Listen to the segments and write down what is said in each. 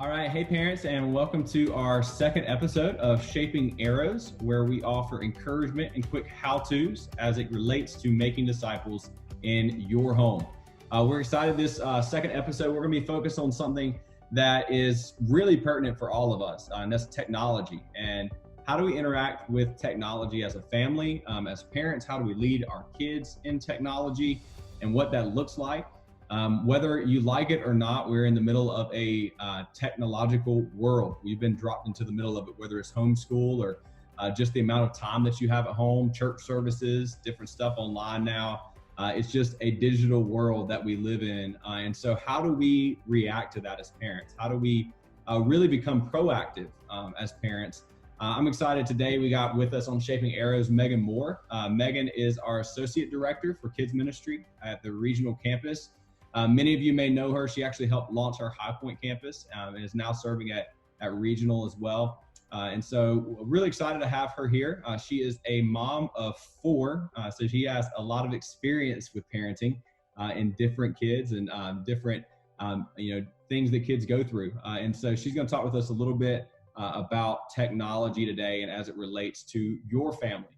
All right, hey parents, and welcome to our second episode of Shaping Arrows, where we offer encouragement and quick how-tos as it relates to making disciples in your home. We're excited this second episode. We're going to be focused on something that is really pertinent for all of us, and that's technology. And how do we interact with technology as a family, as parents? How do we lead our kids in technology and what that looks like? Whether you like it or not, we're in the middle of a technological world. We've been dropped into the middle of it, whether it's homeschool or just the amount of time that you have at home, church services, different stuff online now. It's just a digital world that we live in. And so how do we react to that as parents? How do we really become proactive as parents? I'm excited today. We got with us on Shaping Arrows, Megan Moore. Megan is our Associate Director for Kids Ministry at the regional campus. Many of you may know her. She actually helped launch our High Point campus and is now serving at regional as well. And so really excited to have her here. She is a mom of 4, so she has a lot of experience with parenting in different kids and different things that kids go through. And so she's going to talk with us a little bit about technology today and as it relates to your family.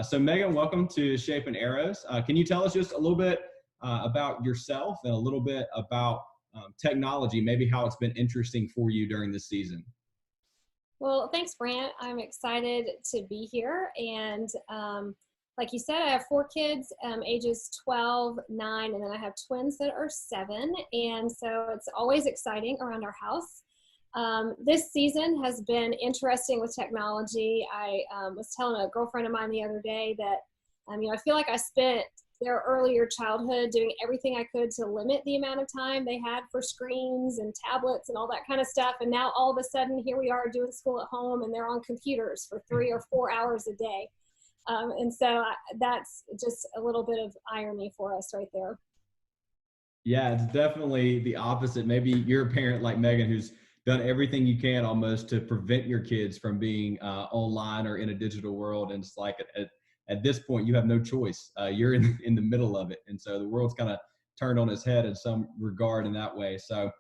So Megan, welcome to Shaping Arrows. Can you tell us just a little bit about yourself and a little bit about technology, maybe how it's been interesting for you during this season? Well, thanks, Brant. I'm excited to be here. And like you said, I have 4 kids, ages 12, 9, and then I have twins that are 7. And so it's always exciting around our house. This season has been interesting with technology. I was telling a girlfriend of mine the other day that, I feel like I spent their earlier childhood doing everything I could to limit the amount of time they had for screens and tablets and all that kind of stuff. And now all of a sudden, here we are doing school at home and they're on computers for 3 or 4 hours a day. And so that's just a little bit of irony for us right there. Yeah, it's definitely the opposite. Maybe you're a parent like Megan who's done everything you can almost to prevent your kids from being online or in a digital world. And it's like at this point, you have no choice. You're in the middle of it. And so the world's kind of turned on its head in some regard in that way. So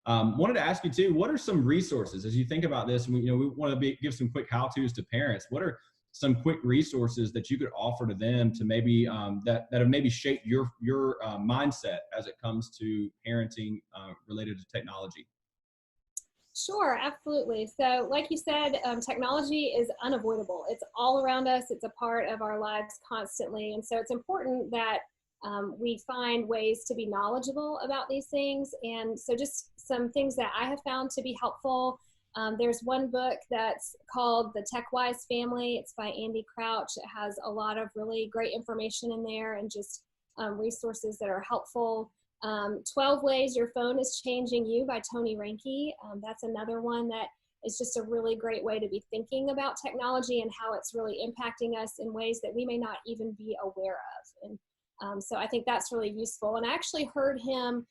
wanted to ask you too, what are some resources as you think about this? We want to give some quick how-tos to parents. What are some quick resources that you could offer to them to maybe that have maybe shaped your mindset as it comes to parenting related to technology? Sure, absolutely. So like you said, technology is unavoidable. It's all around us. It's a part of our lives constantly. And so it's important that we find ways to be knowledgeable about these things. And so just some things that I have found to be helpful. There's one book that's called The Tech-Wise Family. It's by Andy Crouch. It has a lot of really great information in there and just resources that are helpful. 12 Ways Your Phone is Changing You by Tony Reinke. That's another one that is just a really great way to be thinking about technology and how it's really impacting us in ways that we may not even be aware of. And so I think that's really useful. And I actually heard him,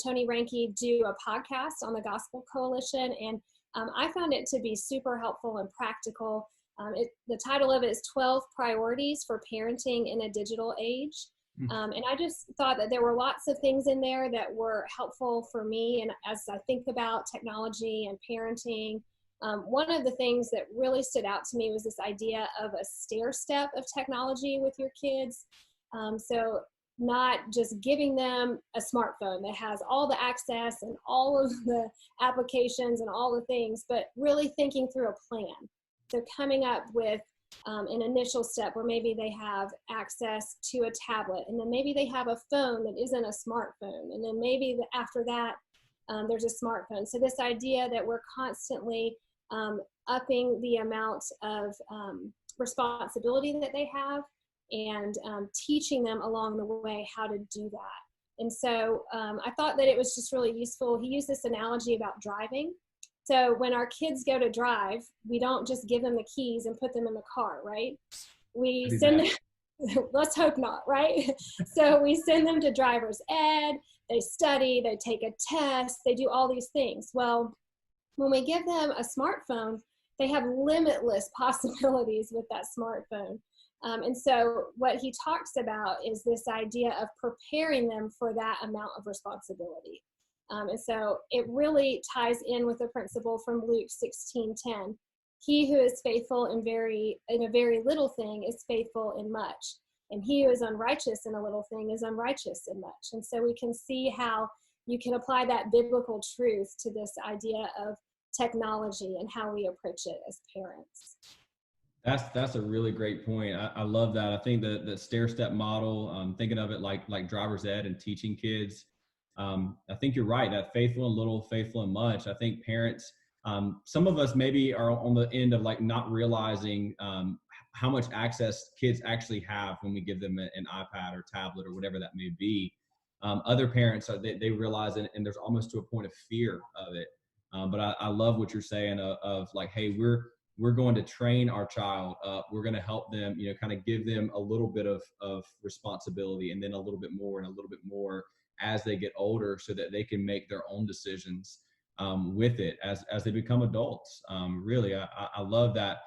Tony Reinke, do a podcast on the Gospel Coalition, and I found it to be super helpful and practical. The title of it is 12 Priorities for Parenting in a Digital Age. And I just thought that there were lots of things in there that were helpful for me. And as I think about technology and parenting, one of the things that really stood out to me was this idea of a stair step of technology with your kids. So not just giving them a smartphone that has all the access and all of the applications and all the things, but really thinking through a plan. So coming up with an initial step where maybe they have access to a tablet, and then maybe they have a phone that isn't a smartphone, and then maybe after that there's a smartphone. So this idea that we're constantly upping the amount of responsibility that they have and teaching them along the way how to do that. And so I thought that it was just really useful. He used this analogy about driving. So when our kids go to drive, we don't just give them the keys and put them in the car, right? We send them, let's hope not, right? So we send them to driver's ed, they study, they take a test, they do all these things. Well, when we give them a smartphone, they have limitless possibilities with that smartphone. And so what he talks about is this idea of preparing them for that amount of responsibility. And so it really ties in with the principle from Luke 16:10. He who is faithful in a very little thing is faithful in much. And he who is unrighteous in a little thing is unrighteous in much. And so we can see how you can apply that biblical truth to this idea of technology and how we approach it as parents. That's a really great point. I love that. I think the stair step model, thinking of it like driver's ed and teaching kids. I think you're right. That faithful in little, faithful in much. I think parents, some of us maybe are on the end of like not realizing how much access kids actually have when we give them an iPad or tablet or whatever that may be. Other parents, they realize it, and there's almost to a point of fear of it. But I love what you're saying of like, hey, we're going to train our child up. We're going to help them, kind of give them a little bit of responsibility, and then a little bit more and a little bit more as they get older, so that they can make their own decisions with it as they become adults. Really, I love that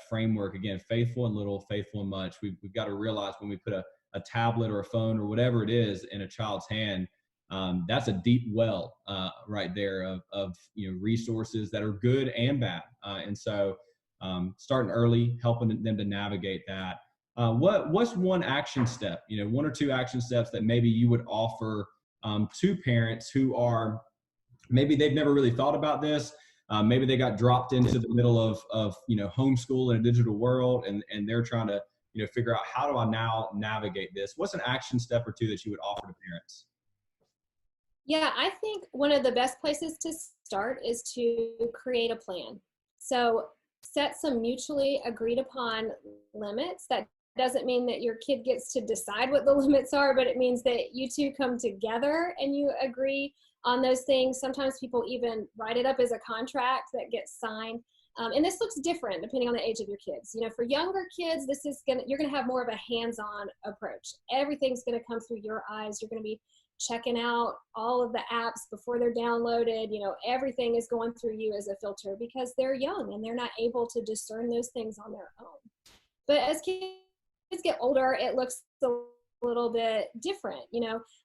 framework. Again, faithful in little, faithful in much. We've got to realize when we put a tablet or a phone or whatever it is in a child's hand, that's a deep well right there of resources that are good and bad. And so starting early, helping them to navigate that. What's one action step, one or two action steps that maybe you would offer to parents who are, maybe they've never really thought about this. Maybe they got dropped into the middle of homeschool in a digital world, and they're trying to figure out, how do I now navigate this? What's an action step or two that you would offer to parents? Yeah, I think one of the best places to start is to create a plan. So set some mutually agreed upon limits. That doesn't mean that your kid gets to decide what the limits are, but it means that you two come together and you agree on those things. Sometimes people even write it up as a contract that gets signed. And this looks different depending on the age of your kids. For younger kids, you're gonna have more of a hands-on approach. Everything's gonna come through your eyes. You're gonna be checking out all of the apps before they're downloaded. Everything is going through you as a filter because they're young and they're not able to discern those things on their own. But as kids get older, it looks a little bit different.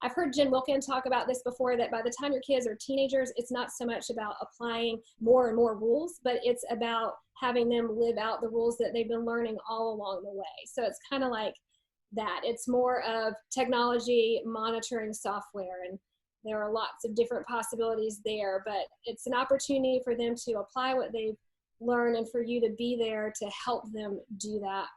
I've heard Jen Wilkin talk about this before, that by the time your kids are teenagers, it's not so much about applying more and more rules, but it's about having them live out the rules that they've been learning all along the way. So it's kind of like that. It's more of technology monitoring software, and there are lots of different possibilities there, but it's an opportunity for them to apply what they've learned and for you to be there to help them do that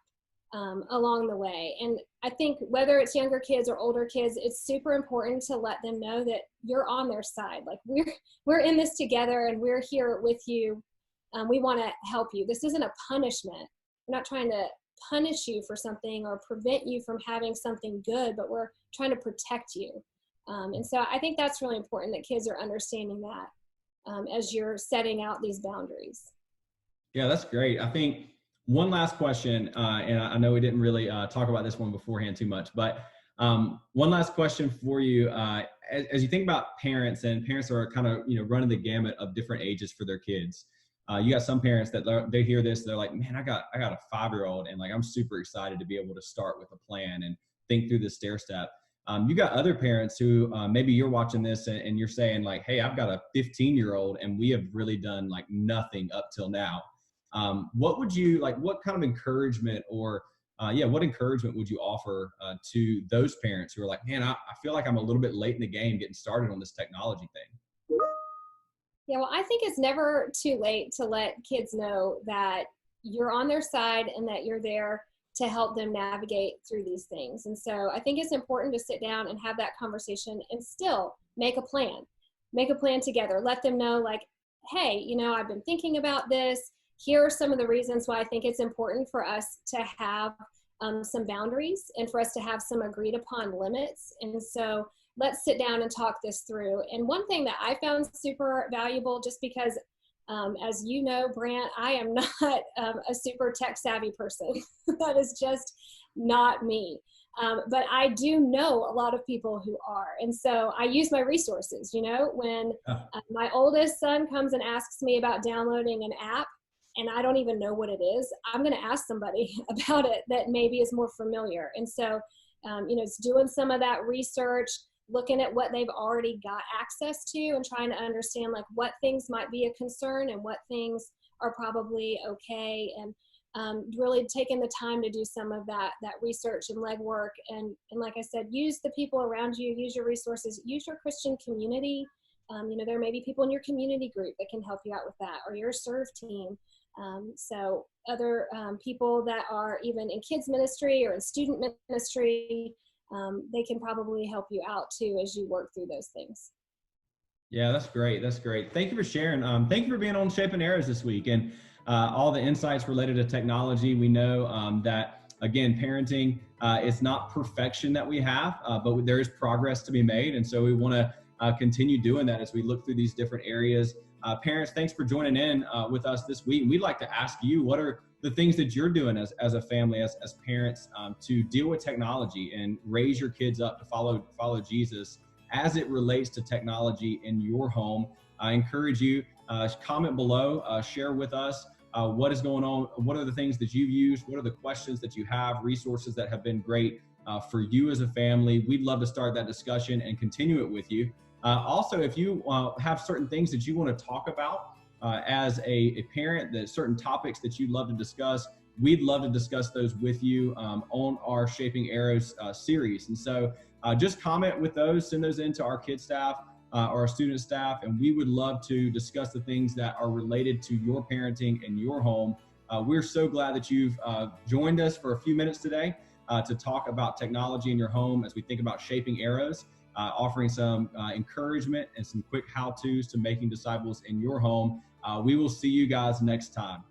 along the way. And I think whether it's younger kids or older kids, it's super important to let them know that you're on their side. Like, we're in this together and we're here with you. We want to help you. This isn't a punishment. We're not trying to punish you for something or prevent you from having something good, but we're trying to protect you. And so I think that's really important, that kids are understanding that as you're setting out these boundaries. Yeah, that's great. I think one last question, and I know we didn't really talk about this one beforehand too much, but one last question for you. As you think about parents, and parents are kind of running the gamut of different ages for their kids. You got some parents that they hear this, they're like, man, I got a 5-year-old, and like, I'm super excited to be able to start with a plan and think through the stair step. You got other parents who maybe you're watching this and you're saying like, hey, I've got a 15-year-old and we have really done like nothing up till now. What would you like, what kind of encouragement or what encouragement would you offer to those parents who are like, man, I feel like I'm a little bit late in the game getting started on this technology thing? Yeah, well, I think it's never too late to let kids know that you're on their side and that you're there to help them navigate through these things. And so I think it's important to sit down and have that conversation and still make a plan together. Let them know like, hey, I've been thinking about this. Here are some of the reasons why I think it's important for us to have some boundaries and for us to have some agreed upon limits. And so let's sit down and talk this through. And one thing that I found super valuable, just because, as you know, Brant, I am not a super tech savvy person. That is just not me. But I do know a lot of people who are. And so I use my resources. When my oldest son comes and asks me about downloading an app, and I don't even know what it is, I'm going to ask somebody about it that maybe is more familiar. And so, it's doing some of that research, looking at what they've already got access to and trying to understand like what things might be a concern and what things are probably okay, and really taking the time to do some of that research and legwork. And like I said, use the people around you, use your resources, use your Christian community. There may be people in your community group that can help you out with that, or your serve team. So other people that are even in kids ministry or in student ministry, they can probably help you out too as you work through those things. Yeah, that's great. That's great. Thank you for sharing. Thank you for being on Shaping Arrows this week and all the insights related to technology. We know that, again, parenting, it's not perfection that we have, but there is progress to be made. And so we want to continue doing that as we look through these different areas. Parents, thanks for joining in with us this week. And we'd like to ask you, what are the things that you're doing as a family, as parents, to deal with technology and raise your kids up to follow Jesus as it relates to technology in your home? I encourage you, comment below, share with us what is going on, what are the things that you've used, what are the questions that you have, resources that have been great for you as a family. We'd love to start that discussion and continue it with you. Also, if you have certain things that you want to talk about as a parent, that certain topics that you'd love to discuss, we'd love to discuss those with you on our Shaping Arrows series. And so just comment with those, send those into our kids staff or our student staff, and we would love to discuss the things that are related to your parenting and your home. We're so glad that you've joined us for a few minutes today to talk about technology in your home as we think about Shaping Arrows, offering some encouragement and some quick how-tos to making disciples in your home. We will see you guys next time.